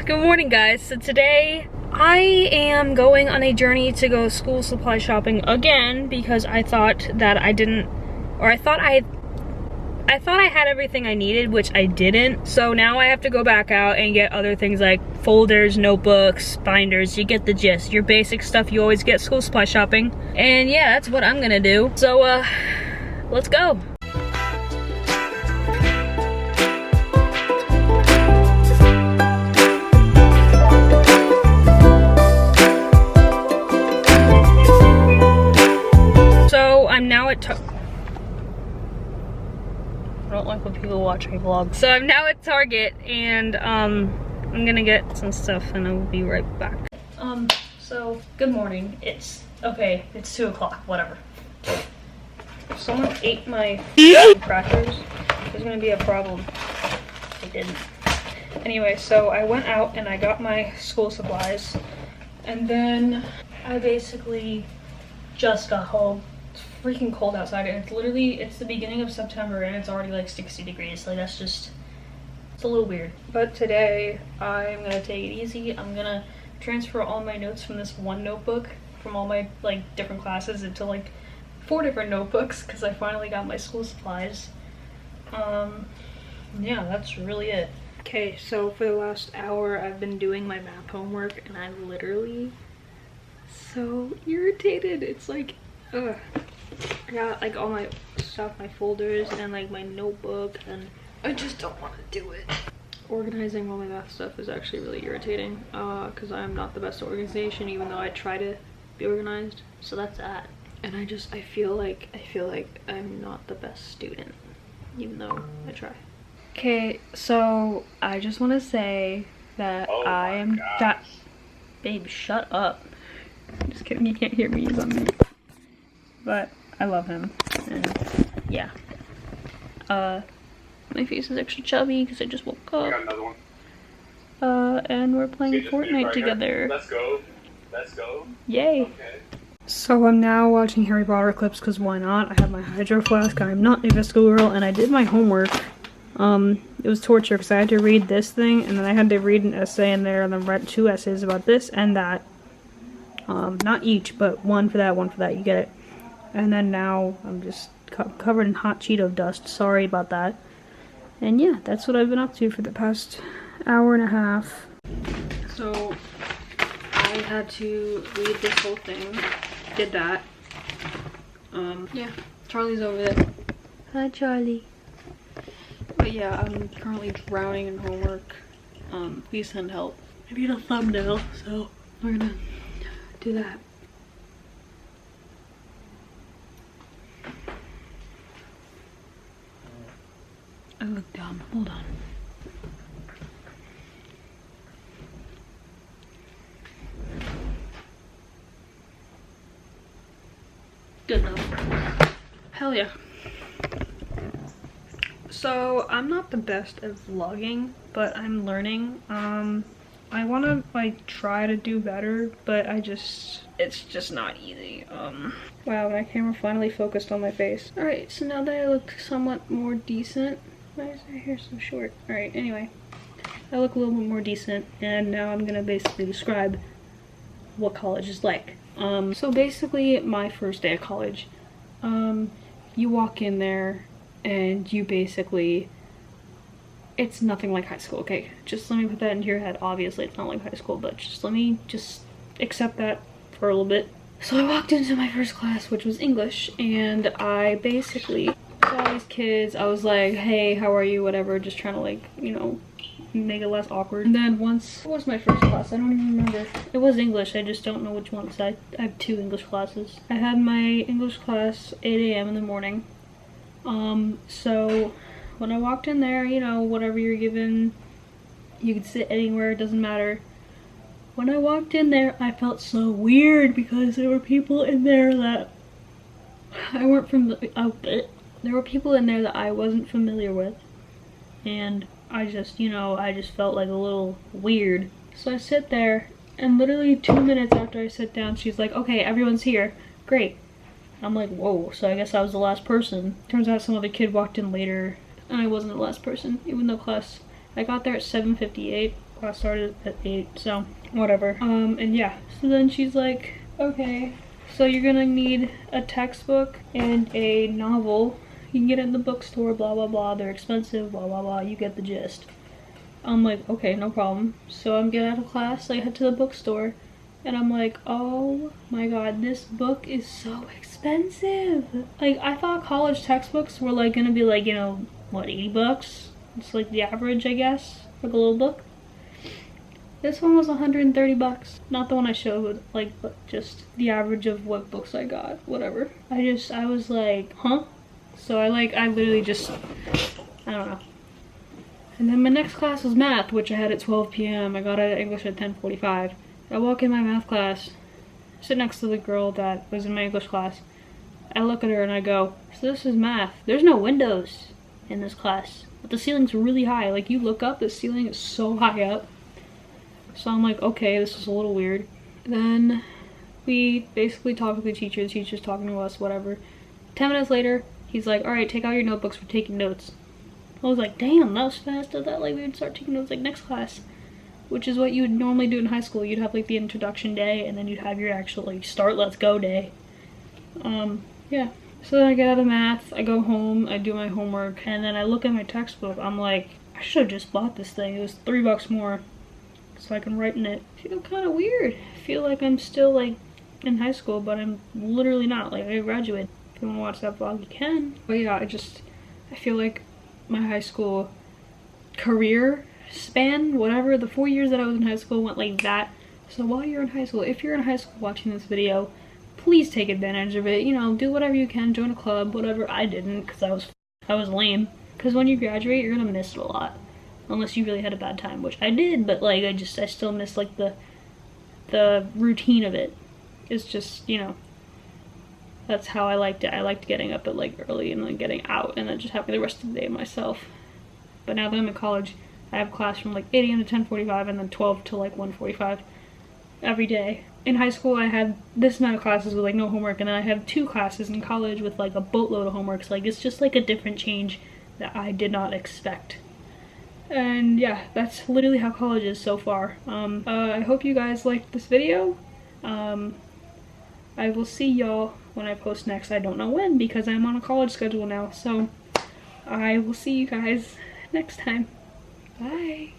Good morning, guys. So today I am going on a journey to go school supply shopping again because I thought that I didn't, or I thought I had everything I needed, which I didn't. So now I have to go back out and get other things like folders, notebooks, binders. You get the gist. Your basic stuff you always get school supply shopping. And yeah, that's what I'm gonna do. So let's go. So I'm now at I don't like when people watch me vlog. So I'm now at Target and I'm gonna get some stuff and I will be right back. So good morning. It's 2 o'clock, whatever. If someone ate my crackers, there's gonna be a problem. They didn't. Anyway, so I went out and I got my school supplies and then I basically just got home. It's freaking cold outside and it's the beginning of September and it's already like 60 degrees. Like it's a little weird. But today I'm gonna take it easy. I'm gonna transfer all my notes from this one notebook from all my like different classes into like 4 different notebooks because I finally got my school supplies. Yeah, that's really it. Okay, so for the last hour I've been doing my math homework and I'm literally so irritated. It's like, ugh. I got like all my stuff, my folders and like my notebook, and I just don't want to do it. Organizing all my math stuff is actually really irritating because I'm not the best at organization, even though I try to be organized. So that's that. And I feel like I'm not the best student, even though I try. Okay, so I just want to say that babe, shut up. Just kidding, you can't hear me, he's on me. But I love him, and yeah. My face is extra chubby because I just woke up. I got another one. And we're playing Fortnite together. Let's go. Let's go. Yay. Okay. So I'm now watching Harry Potter clips because why not? I have my hydro flask. I'm not a Visco girl, and I did my homework. It was torture because I had to read this thing, and then I had to read an essay in there, and then write 2 essays about this and that. Not each, but one for that, you get it. And then now I'm just covered in hot Cheeto dust. Sorry about that. And yeah, that's what I've been up to for the past hour and a half. So I had to read this whole thing. Did that. Yeah, Charlie's over there. Hi, Charlie. But yeah, I'm currently drowning in homework. Please send help. I need a thumbnail, so we're gonna do that. I look dumb. Hold on. Good enough. Hell yeah. So I'm not the best at vlogging, but I'm learning. I want to like try to do better, but it's just not easy. Wow, my camera finally focused on my face. Alright, so now that I look somewhat more decent. Why is my hair so short? Alright, anyway. I look a little bit more decent, and now I'm gonna basically describe what college is like. So basically, my first day of college, you walk in there, and you basically, it's nothing like high school, okay? Just let me put that into your head. Obviously, it's not like high school, but let me accept that for a little bit. So I walked into my first class, which was English, and I basically saw these kids. I was like, hey, how are you, whatever, just trying to like, you know, make it less awkward. And then what was my first class? I don't even remember. It was English, I just don't know which one, because I have 2 English classes. I had my English class 8 a.m. in the morning. So when I walked in there, you know, whatever you're given, you could sit anywhere, it doesn't matter. When I walked in there, I felt so weird because there were people in there that I weren't there were people in there that I wasn't familiar with, and I just felt like a little weird. So I sit there, and literally 2 minutes after I sit down, she's like, okay, everyone's here, great. I'm like, whoa, so I guess I was the last person. Turns out some other kid walked in later, and I wasn't the last person, even though I got there at 7:58. class started at 8, so whatever. And yeah, so then she's like, okay, so you're gonna need a textbook and a novel. You can get it in the bookstore, blah blah blah, they're expensive, blah blah blah, you get the gist. I'm like, okay, no problem. So I'm getting out of class, I head to the bookstore, and I'm like, oh my god, this book is so expensive. Like, I thought college textbooks were like gonna be like, you know, what, 80 bucks? It's like the average, I guess, for the little book. This one was 130 bucks. Not the one I showed, like, but just the average of what books I got, whatever. I was like, huh? So I literally just, I don't know. And then my next class was math, which I had at 12 p.m. I got out of English at 10:45. I walk in my math class, sit next to the girl that was in my English class. I look at her and I go, so this is math. There's no windows in this class, but the ceiling's really high. Like, you look up, the ceiling is so high up. So I'm like, okay, this is a little weird. Then we basically talk to the teacher's talking to us, whatever. 10 minutes later, he's like, all right, take out your notebooks, we're taking notes. I was like, damn, that was fast. I thought like we would start taking notes like next class, which is what you would normally do in high school. You'd have like the introduction day, and then you'd have your actual like start, let's go day. Yeah. So then I get out of math, I go home, I do my homework, and then I look at my textbook. I'm like, I should have just bought this thing. It was $3 more, so I can write in it. I feel kind of weird. I feel like I'm still like in high school, but I'm literally not. Like, I graduated. If you want to watch that vlog, you can. But yeah, I feel like my high school career span, whatever, the 4 years that I was in high school went like that. So while you're in high school, if you're in high school watching this video, please take advantage of it. You know, do whatever you can, join a club, whatever. I didn't, because I was lame. Because when you graduate, you're gonna miss it a lot, unless you really had a bad time, which I did. But like, I still miss like the routine of it. It's just, you know, that's how I liked it. I liked getting up at like early and then getting out and then just having the rest of the day myself. But now that I'm in college, I have class from like 8 a.m. to 10:45 and then 12 to like 1:45 every day. In high school, I had this amount of classes with like no homework, and then I have 2 classes in college with like a boatload of homework. So like, it's just like a different change that I did not expect. And yeah, that's literally how college is so far. I hope you guys liked this video. I will see y'all when I post next. I don't know when, because I'm on a college schedule now. So I will see you guys next time. Bye.